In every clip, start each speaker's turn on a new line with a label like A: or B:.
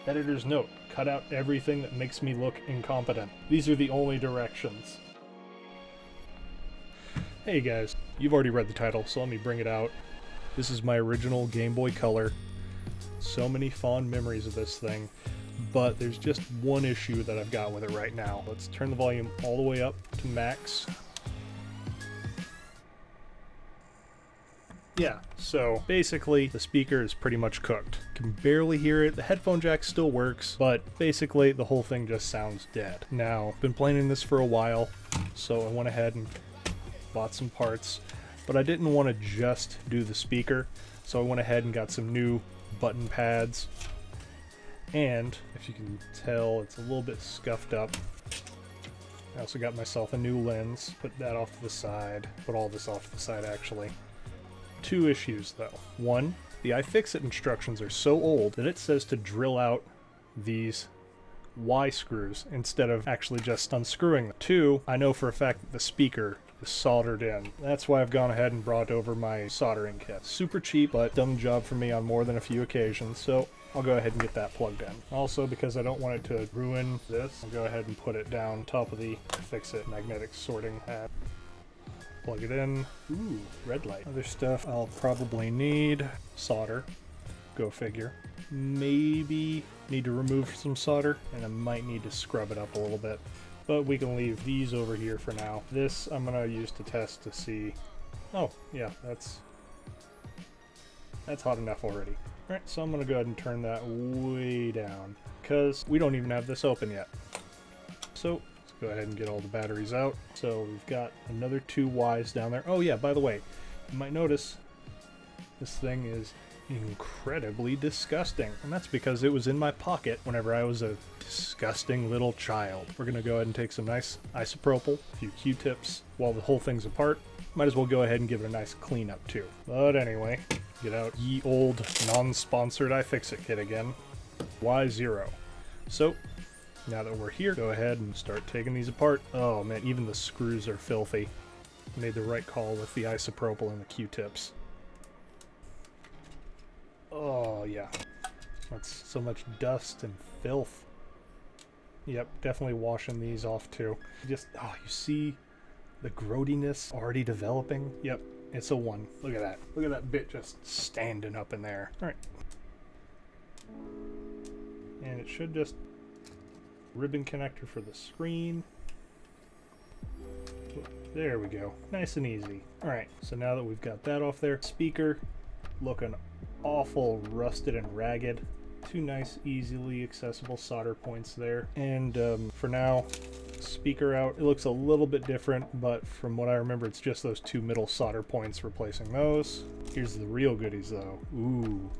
A: Editor's note, cut out everything that makes me look incompetent. These are the only directions. Hey guys, you've already read the title, so let me bring it out. This is my original Game Boy Color. So many fond memories of this thing, but there's just one issue that I've got with it right now. Let's turn the volume all the way up to max. Yeah, so basically the speaker is pretty much cooked. Can barely hear it, the headphone jack still works, but basically the whole thing just sounds dead. Now, I've been playing this for a while, so I went ahead and bought some parts, but I didn't want to just do the speaker, so I went ahead and got some new button pads, and if you can tell, it's a little bit scuffed up. I also got myself a new lens, put that off to the side, put all this off to the side actually. Two issues though. One, the iFixit instructions are so old that it says to drill out these Y screws instead of actually just unscrewing them. Two, I know for a fact that the speaker is soldered in. That's why I've gone ahead and brought over my soldering kit. Super cheap, but done the job for me on more than a few occasions, so I'll go ahead and get that plugged in. Also, because I don't want it to ruin this, I'll go ahead and put it down top of the iFixit magnetic sorting pad. Plug it in. Ooh, red light. Other stuff I'll probably need. Solder. Go figure. Maybe need to remove some solder, and I might need to scrub it up a little bit. But we can leave these over here for now. This I'm gonna use to test to see. Oh, yeah, that's hot enough already. Alright, so I'm gonna go ahead and turn that way down, because we don't even have this open yet. So go ahead and get all the batteries out. So we've got another two Ys down there. Oh yeah, by the way, you might notice this thing is incredibly disgusting. And that's because it was in my pocket whenever I was a disgusting little child. We're gonna go ahead and take some nice isopropyl, a few Q-tips while the whole thing's apart. Might as well go ahead and give it a nice cleanup too. But anyway, get out ye old non-sponsored iFixit kit again. Y0. So now that we're here, go ahead and start taking these apart. Oh man, even the screws are filthy. Made the right call with the isopropyl and the Q-tips. Oh yeah, that's so much dust and filth. Yep, definitely washing these off too. Just, oh, you see the growtiness already developing? Yep, it's a 1. Look at that. Look at that bit just standing up in there. All right. And it should just ribbon connector for the screen. There we go. Nice and easy. Alright, so now that we've got that off there, speaker looking awful rusted and ragged. Two nice, easily accessible solder points there. And for now, speaker out. It looks a little bit different, but from what I remember, it's just those two middle solder points replacing those. Here's the real goodies though. Ooh.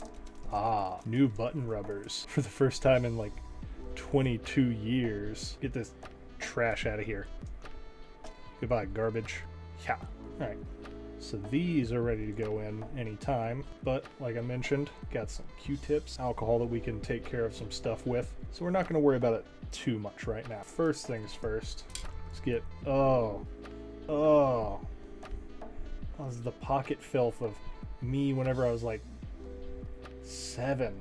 A: Ah, new button rubbers. For the first time in like 22 years. Get this trash out of here. Goodbye, garbage. Yeah. Alright. So these are ready to go in anytime, but like I mentioned, got some Q-tips, alcohol that we can take care of some stuff with. So we're not going to worry about it too much right now. First things first. Let's get... Oh. That was the pocket filth of me whenever I was like 7.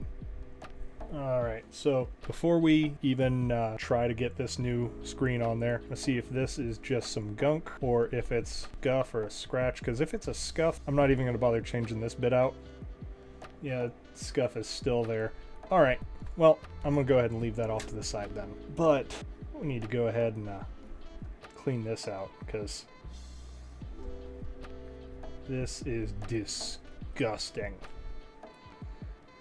A: Alright, so before we even try to get this new screen on there, let's see if this is just some gunk or if it's scuff or a scratch, because if it's a scuff, I'm not even going to bother changing this bit out. Yeah, scuff is still there. Alright, well, I'm going to go ahead and leave that off to the side then. But we need to go ahead and clean this out, because this is disgusting.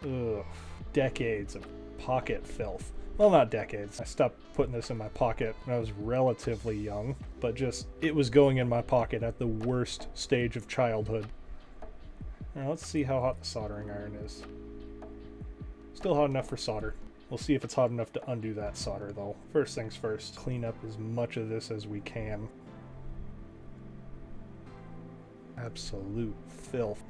A: Ugh. Decades of pocket filth. Well, not decades. I stopped putting this in my pocket when I was relatively young, but just, it was going in my pocket at the worst stage of childhood. Now let's see how hot the soldering iron is. Still hot enough for solder. We'll see if it's hot enough to undo that solder though. First things first, clean up as much of this as we can. Absolute filth.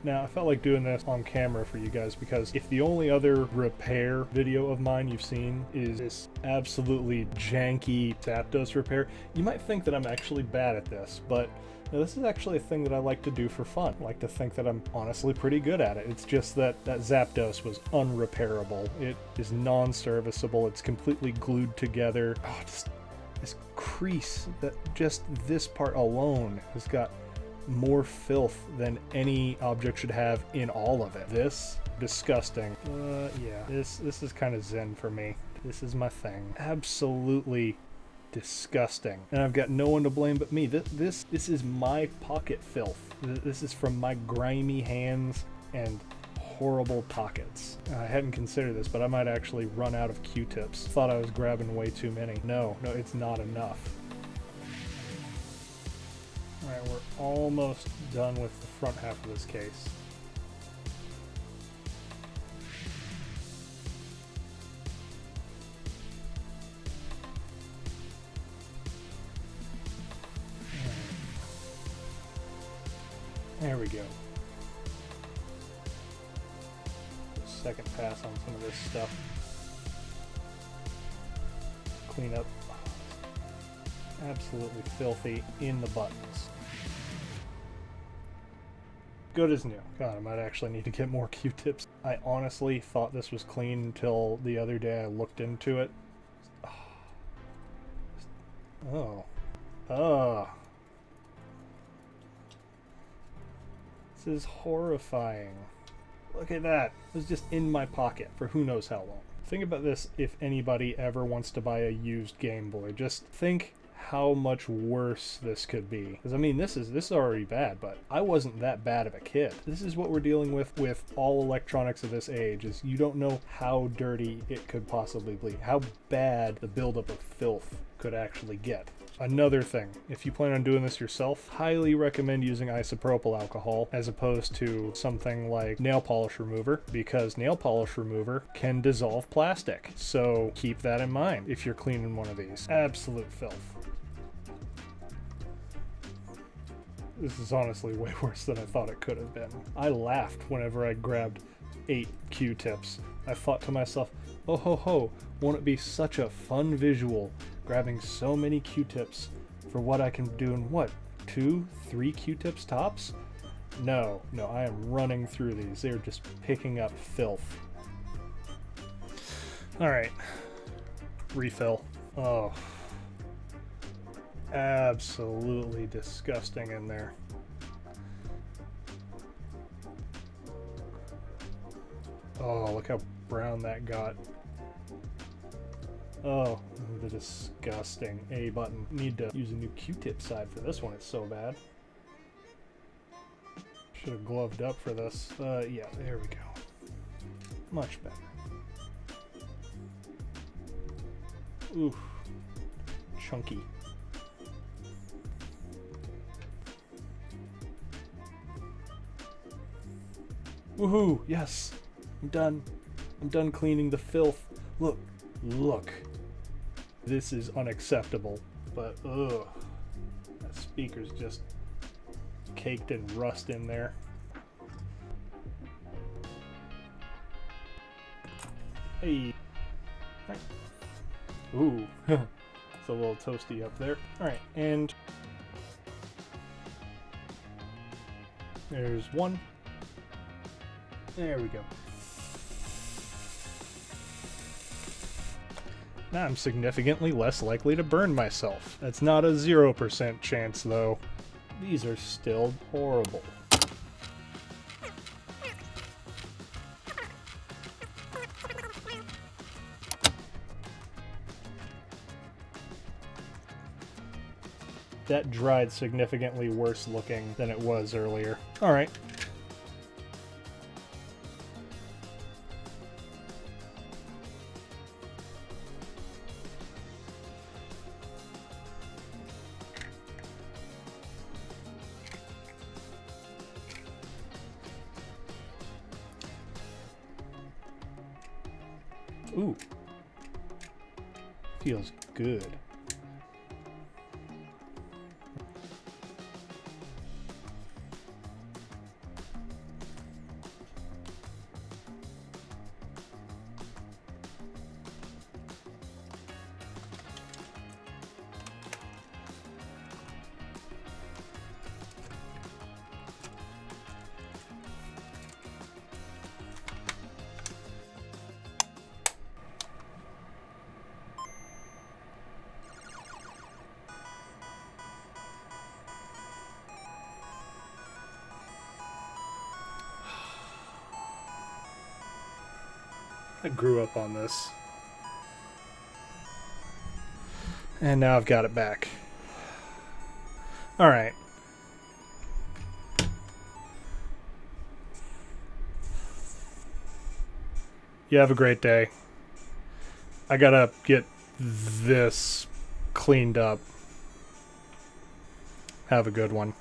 A: Now, I felt like doing this on camera for you guys because if the only other repair video of mine you've seen is this absolutely janky Zapdos repair, you might think that I'm actually bad at this, but Now, this is actually a thing that I like to do for fun. I like to think that I'm honestly pretty good at it. It's just that that Zapdos was unrepairable. It is non-serviceable. It's completely glued together. Oh, just this crease, that just this part alone has got more filth than any object should have in all of it. This, disgusting. Yeah, this is kind of zen for me. This is my thing. Absolutely disgusting. And I've got no one to blame but me. This is my pocket filth. This is from my grimy hands and horrible pockets. I hadn't considered this, but I might actually run out of Q-tips. Thought I was grabbing way too many. No, it's not enough. Alright, we're almost done with the front half of this case. There we go. Second pass on some of this stuff. Clean up. Absolutely filthy in the buttons. Good as new. God, I might actually need to get more Q-tips. I honestly thought this was clean until the other day I looked into it. Oh. Oh. This is horrifying. Look at that. It was just in my pocket for who knows how long. Think about this if anybody ever wants to buy a used Game Boy. Just think how much worse this could be. Because I mean, this is already bad, but I wasn't that bad of a kid. This is what we're dealing with all electronics of this age, is you don't know how dirty it could possibly be, how bad the buildup of filth could actually get. Another thing, if you plan on doing this yourself, highly recommend using isopropyl alcohol as opposed to something like nail polish remover, because nail polish remover can dissolve plastic. So keep that in mind if you're cleaning one of these. Absolute filth. This is honestly way worse than I thought it could have been. I laughed whenever I grabbed 8 Q-tips. I thought to myself, oh ho ho, won't it be such a fun visual grabbing so many Q-tips for what I can do in what, 2, 3 Q-tips tops? No, I am running through these. They're just picking up filth. Alright. Refill. Oh. Absolutely disgusting in there. Oh, look how brown that got. Oh, the disgusting A button. Need to use a new Q-tip side for this one, it's so bad. Should have gloved up for this. Yeah, there we go. Much better. Oof. Chunky. Woohoo! Yes! I'm done. I'm done cleaning the filth. Look. This is unacceptable, but ugh. That speaker's just caked in rust in there. Hey. Right. Ooh. It's a little toasty up there. Alright, and there's one. There we go. Now I'm significantly less likely to burn myself. That's not a 0% chance though. These are still horrible. That dried significantly worse looking than it was earlier. Alright. Ooh. Feels good. I grew up on this. And now I've got it back. Alright. You have a great day. I gotta get this cleaned up. Have a good one.